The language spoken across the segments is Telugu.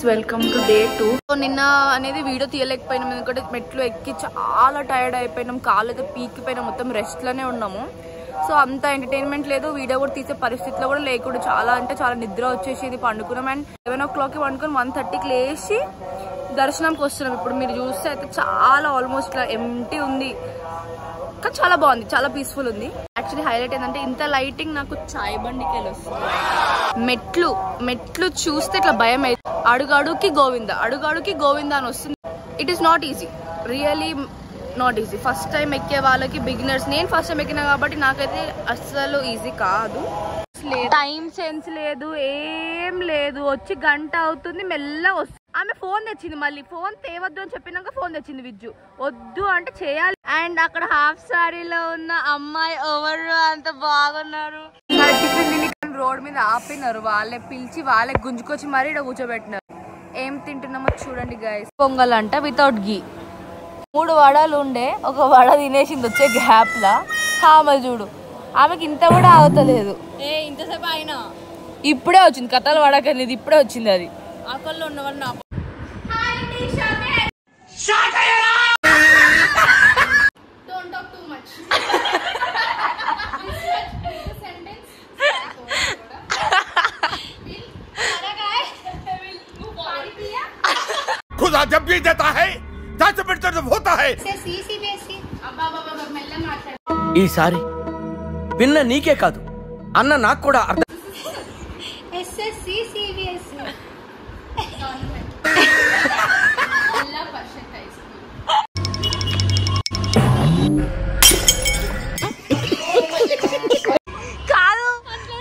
Welcome to day 2. నిన్న అనేది వీడియో తీయలేకపోయినాం ఎందుకంటే మెట్లు ఎక్కి చాలా టైర్డ్ అయిపోయినాం, కాళ్ళు అయితే పీకిపోయినాం, మొత్తం రెస్ట్ లోనే ఉన్నాము. సో అంత ఎంటర్టైన్మెంట్ లేదు, వీడియో కూడా తీసే పరిస్థితిలో కూడా లేకుండా చాలా అంటే చాలా నిద్ర వచ్చేసి పండుకున్నాం. అండ్ 11 o'clock పండుకొని 1:30కి లేచి దర్శనంకి వస్తున్నాం. ఇప్పుడు మీరు చూస్తే అయితే చాలా ఆల్మోస్ట్ ఎంటీ ఉంది, కానీ చాలా బాగుంది, చాలా పీస్ఫుల్ ఉంది. యాక్చువల్లీ హైలైట్ ఏంటంటే ఇంత లైటింగ్ నాకు చాయ్ బండికి వెళ్ళి వస్తుంది. మెట్లు చూస్తే ఇట్లా భయం అయితే అడుగడుకి గోవింద అని వస్తుంది. It is not easy, really not easy. First time ఎక్కే వాళ్ళకి, బిగినర్స్, నేను ఫస్ట్ టైం ఎక్కినా కాబట్టి నాకైతే అస్సలు ఈజీ కాదు. టైం సెన్స్ లేదు, ఏం లేదు. వచ్చి గంట అవుతుంది, మెల్లగా వస్తుంది. ఆమె ఫోన్ తెచ్చింది, మళ్ళీ ఫోన్ తేవద్దు అని చెప్పినాక ఫోన్ తెచ్చింది విజ్జు. వద్దు అంటే చేయాలి. అండ్ అక్కడ హాఫ్ సారీలో ఉన్న అమ్మాయి ఎవరు అంత బాగున్నారు. రోడ్ మీద ఆపినారు, వాళ్ళే పిలిచి వాళ్ళే గుంజుకొచ్చి మరీ ఇక్కడ కూర్చోబెట్టినారు. ఏం తింటున్నామో చూడండి గైస్. పొంగల్ అంట వితౌట్ గీ. 3 వడలు ఉండే, ఒక వడ తినేసింది వచ్చే గ్యాప్ లా. ఆమె చూడు, ఆమెకి ఇంత కూడా అవతలేదు. ఇంతసేపు అయినా ఇప్పుడే వచ్చింది, కథలు వడకనేది ఇప్పుడే వచ్చింది. అది ఆకల్లో ఉన్నవాళ్ళు खुदा जब भी देता है 10 मिनट तक होता है. ఈసారి విన్న నీకే కాదు అన్న నాకు కూడా అర్థం.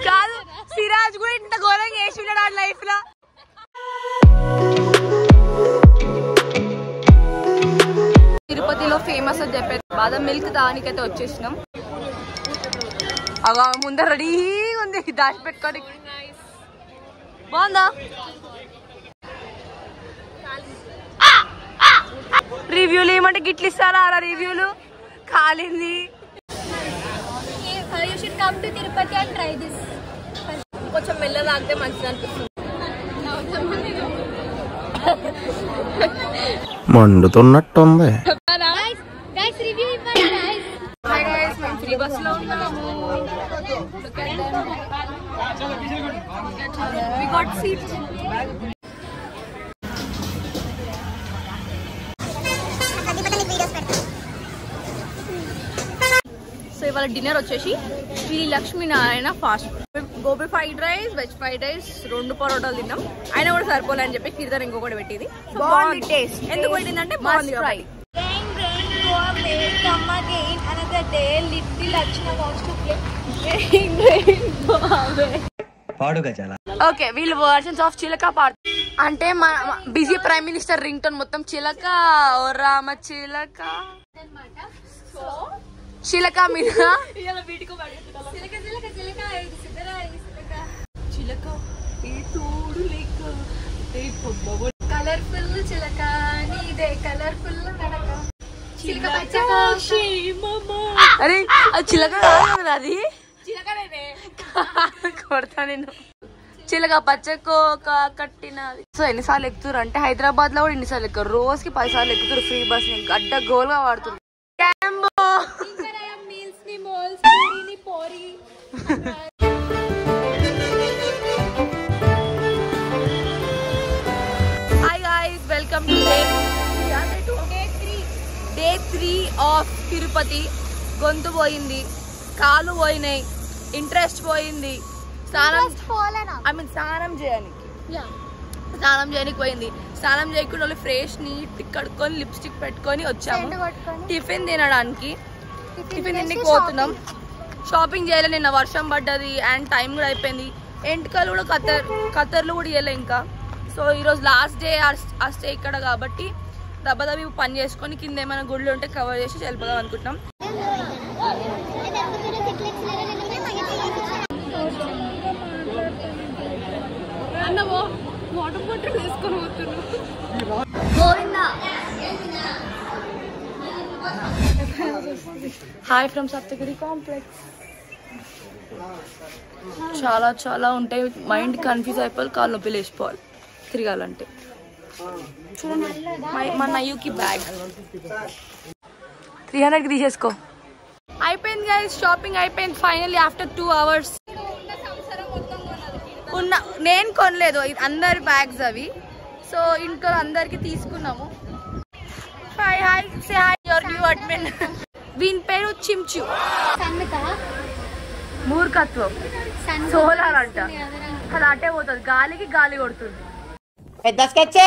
కాదు సిరాజ్ కూడా ఇంత ఘోరంగా వేసి ఉన్నాడు ఆ లైఫ్ లో. తిరుపతిలో ఫేమస్ అని చెప్పారు బాదం మిల్క్, దానికైతే వచ్చేసినాం. అలా ముందర రెడీగా ఉంది, దాచి పెట్టుకోండి. బాగుందా? రివ్యూలు ఏమంటే గిట్లు ఇస్తారా? రివ్యూలు కాలింది. కొంచెం మెల్ల తాగితే మంచిది అనిపిస్తుంది. మండుతున్నట్టుంది. ఫ్రీ బస్ లో ఉన్నాము. We got seats. సో ఇవాళ డిన్నర్ వచ్చేసి Sri Lakshminarayana fast food. Gobi fried rice, veg fried rice, 2 పరోటాలు తిన్నాం. అయినా కూడా సరిపోలే అని చెప్పి కీర్తన ఇంకొకటి పెట్టింది. బాగుంది టేస్ట్. ఎందుకు పెట్టిందంటే బాగుంది. ఓకే, వీళ్ళు వర్షన్స్ ఆఫ్ చిలక పాడు అంటే busy prime minister ring tone మొత్తం చిలక, ఓ రామ చిలక, చిలక మీద కలర్ఫుల్ చిలక నీదే కలర్ఫుల్ నడక. అరే అది చిలక కాదు, అది కొడతా నేను. చిలక పచ్చకోక కట్టినది. సో ఎన్నిసార్లు ఎక్కుతారు అంటే హైదరాబాద్ లో కూడా ఎన్నిసార్లు ఎక్కుతారు, రోజుకి 10 సార్లు ఎక్కుతారు. ఫ్రీ బస్ ని గడ్డ గోల్గా వాడుతుంది. Hi guys, welcome to day 3 of Tirupati. గొంతు పోయింది, కాలు పోయినాయి, ఇంట్రెస్ట్ పోయింది. స్నానం చేయడానికి పోయింది. స్నానం చేయకుండా వాళ్ళు ఫ్రెష్ నీట్ కడుక్కొని లిప్స్టిక్ పెట్టుకొని వచ్చాము. టిఫిన్ తినడానికి పోతున్నాం. షాపింగ్ చేయలే, నిన్న వర్షం పడ్డది అండ్ టైం కూడా అయిపోయింది. ఎంటకలు కూడా కతర్లు కూడా ఇవ్వలే ఇంకా. సో ఈరోజు లాస్ట్ డే ఆ స్టే ఇక్కడ కాబట్టి దెబ్బదబ్బి పని చేసుకొని కింద ఏమైనా గుళ్ళు ఉంటే కవర్ చేసి వెళ్ళిపోదాం అనుకుంటున్నాం. వాటర్ బాటిల్ తీసుకొని పోతున్నాం. Hi from Saptagiri complex. చాలా చాలా ఉంటాయి. మైండ్ కన్ఫ్యూజ్ అయిపోవాలి, కాళ్ళు నొప్పి లేచిపోవాలి తిరగాలంటే. మా నయ్యుకి బ్యాగ్ 300కి తీసేసుకో. అయిపోయింది గైస్, షాపింగ్ అయిపోయింది ఫైనల్లీ ఆఫ్టర్ 2 hours. నేను కొనలేదు, అందరి బ్యాగ్స్ అవి. సో ఇంట్లో అందరికి తీసుకున్నాము. Hi hi say hi your new admin. వీని పేరు చించు. మూర్ఖత్వం సోలార్ అంట, అది అటే పోతుంది, గాలికి గాలి కొడుతుంది. పెద్ద స్కెచ్.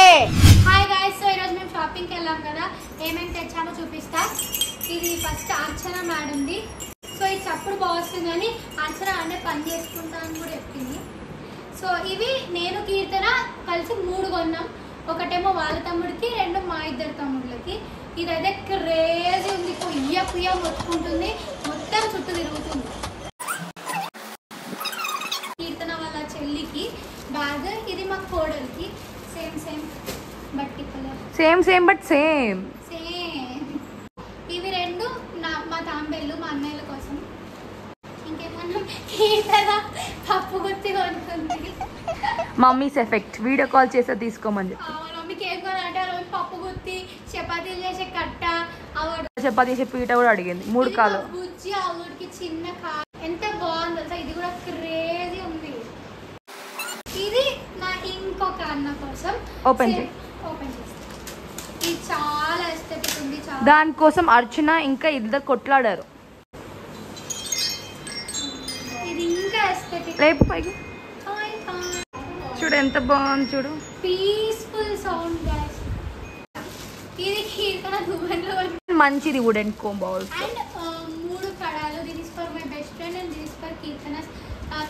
హాయ్ గైస్, సో ఈరోజు మేము షాపింగ్కి వెళ్ళాం కదా, ఏమేమి తెచ్చామో చూపిస్తా. ఇది ఫస్ట్ అర్చన మేడంది. సో ఇది చప్పుడు బాగుంది కానీ అర్చన అంటే పని చేసుకుంటా అని కూడా చెప్పింది. సో ఇవి నేను కీర్తన కలిసి 3 కొన్నాం. ఒకటేమో వాళ్ళ తమ్ముడికి, 2 మా ఇద్దరు తమ్ముళ్ళకి. ఇదైతే క్రేజీ ఉంది, పుయ్య మొత్తుకుంటుంది, మొత్తం చుట్టూ తిరుగుతుంది. కీర్తన వాళ్ళ చెల్లికి బ్యాగ్, ఇది మా కోడలికి. సేమ్ బట్టి కలర్, సేమ్ బట్ సేమ్. ఇవి 2 మా తాంబేళ్ళు, మా అన్నయ్యల కోసం. ఇంకేమన్నా కీర్తన పప్పు గుత్తి కొనుక్కుంది. మమ్మీస్ ఎఫెక్ట్, వీడియో కాల్ చేస్తే తీసుకోమని చెప్పి. మమ్మీకి ఏం కొనంటే ఆ రోజు పప్పు గుత్తి, చపాతీలు చేసే కట్ట, చపాతీ చేసే పీట కూడా అడిగింది. 3 కాలు బుజ్జి, ఆవిడకి చిన్న కాలు. ఎంత బాగుంది తెలుసా, ఇది కూడా క్రేజీ ఉంది. ఇది నా ఇంకొక అన్న కోసం. ఓపెన్ చేసి ఇది చాలా ఎస్థెటిక్ ఉంది. దానికోసం అర్చన ఇంకా ఇద్దరు కొట్లాడారు. ఇది ఇంకా ఎస్థెటిక్. రేపు పైకి చూడు ఎంత బాగుంది, చూడు పీస్ఫుల్ సౌండ్ గైస్. ఇది కీర్తన దువ్వెనలో మంచిది, వుడెన్ కోమ్ బౌల్. అండ్ 3 కడాలు. This is for my best friend and this is for Keerthana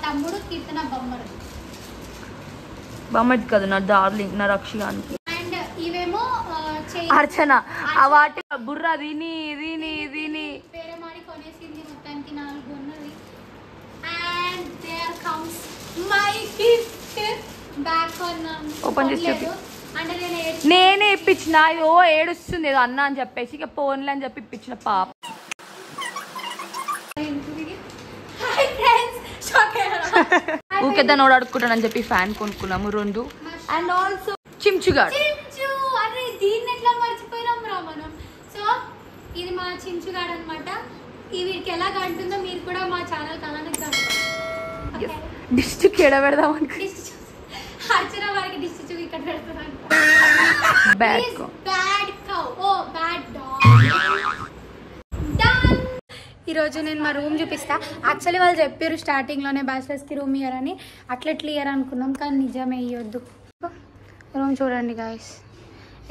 తమ్ముడు, కీర్తన బొమ్మది కదా నా డార్లింగ్, నా రక్షగానికి. అండ్ ఇవేమో అర్చన ఆ వాటి బుర్ర దీని వేరే మాడి కొనేసింది, మొత్తానికి 4 కొన్నది. And there comes my gift back కొన్నాం. ఓపెన్ చేసి చూపి. అంటే నేనే ఇప్పించిన, ఇది ఏడుస్తుంది ఏదో అన్న అని చెప్పేసి ఇక పోన్లే అని చెప్పి ఇప్పించిన పాప. ఊకేద్దా నోడు అడుక్కుంటానని చెప్పి ఫ్యాన్ కొనుక్కున్నాము 2. అండ్ ఆల్సో చించుగాడు. అరే దీన్ని ఎట్లా మర్చిపోయినాం రా మనం. సో ఇది మా చించుగాడు అనమాట. వీడికి ఎలా కంటుందో మీరు కూడా మా ఛానల్ అలానే కంటారు. డిస్ట్రిక్ట్ ఎడ పెడదాం అర్చన వారికి డిస్ట్రిక్ట్ ఇక్కడ పెడుతున్నాను. బ్యాడ్ కౌ, ఓ బ్యాడ్ డాగ్. ఈరోజు నేను మా రూమ్ చూపిస్తా. యాక్చువల్లీ వాళ్ళు చెప్పారు స్టార్టింగ్లోనే బ్యాచిలర్స్కి రూమ్ ఇయ్యరని, అట్లెట్లు ఇయ్యరు అనుకున్నాం కానీ నిజమే ఇవ్వద్దు. రూమ్ చూడండి గాయస్,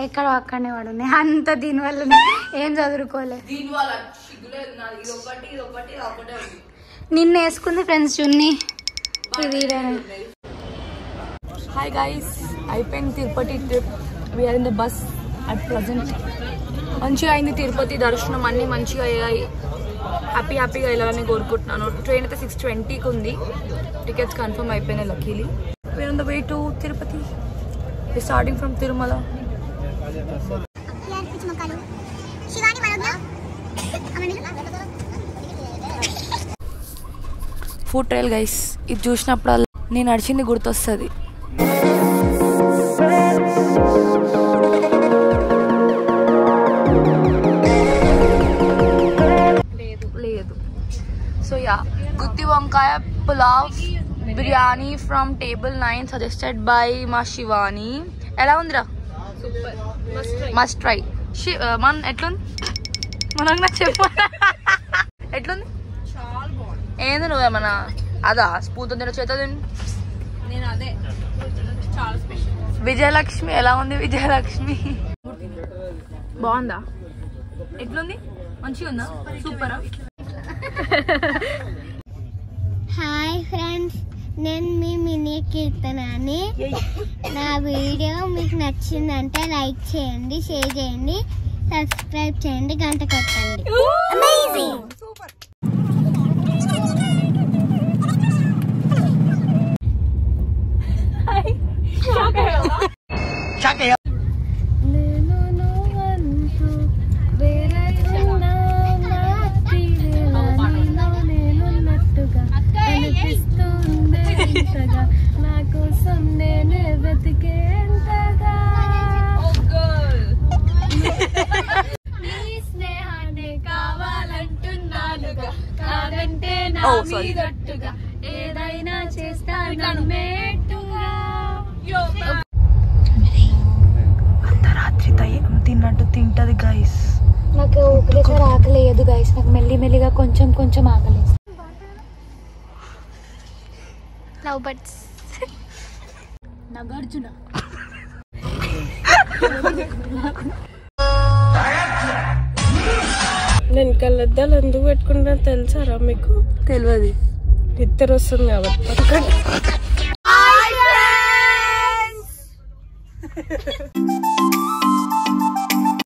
ఎక్కడ అక్కడనే పడున్నాయి. అంత దీనివల్ల ఏం చదువుకోలేదు. నిన్న వేసుకుంది ఫ్రెండ్స్ చున్నీ. ఇది హాయ్ గైస్, అయిపోయింది Tirupati trip. We're in the bus at present. మంచిగా అయింది తిరుపతి దర్శనం, అన్నీ మంచిగా అయ్యాయి. హ్యాపీగా వెళ్ళాలని కోరుకుంటున్నాను. ట్రైన్ అయితే 6:20కి ఉంది. టికెట్స్ కన్ఫర్మ్ అయిపోయినాయి luckily. We're on the way to Tirupati, starting from Tirumala. Food trail guys, ఇది చూసినప్పుడు నేను నడిచింది గుర్తొస్తుంది. లేదు. సో యా, గుత్తి వంకాయ pulao biryani from table 9 suggested by మా శివాని. ఎలా ఉందిరా? Must try. మన ఎట్లుంది? మనకు నాకు చెప్పు ఎట్లుంది? ఏంది నువ్వేమన్నా అదా స్పూతో తిన చేత నేను అదే చాలా స్పెషల్. విజయలక్ష్మి ఎలా ఉంది? విజయలక్ష్మి బాగుందా? ఎట్లుంది? మంచిగా ఉందా? సూపరా? హాయ్ ఫ్రెండ్స్, నేను మీ మినీ కీర్తనని. నా వీడియో మీకు నచ్చిందంటే లైక్ చేయండి, షేర్ చేయండి, సబ్స్క్రైబ్ చేయండి, గంట కొట్టండి. నేనే వెతికేంతగా నీ స్నేహాన్ని కావాలంటున్నానుగా కాదంటే నా మీదట్టుగా ఏదైనా చేస్తాను నమ్మేట్టుగా అర్ధరాత్రి తిన్నట్టు తింటది గైస్. నాకు ఒకటేసారి ఆకలేదు గైస్, నాకు మెల్లిమెల్లిగా కొంచెం కొంచెం ఆకలేదు. Love birds. నాగార్జున నేను కళ్ళద్దాలు ఎందుకు పెట్టుకుంటా తెలుసారా మీకు? తెలియదు. నిద్ర వస్తుంది కాబట్టి.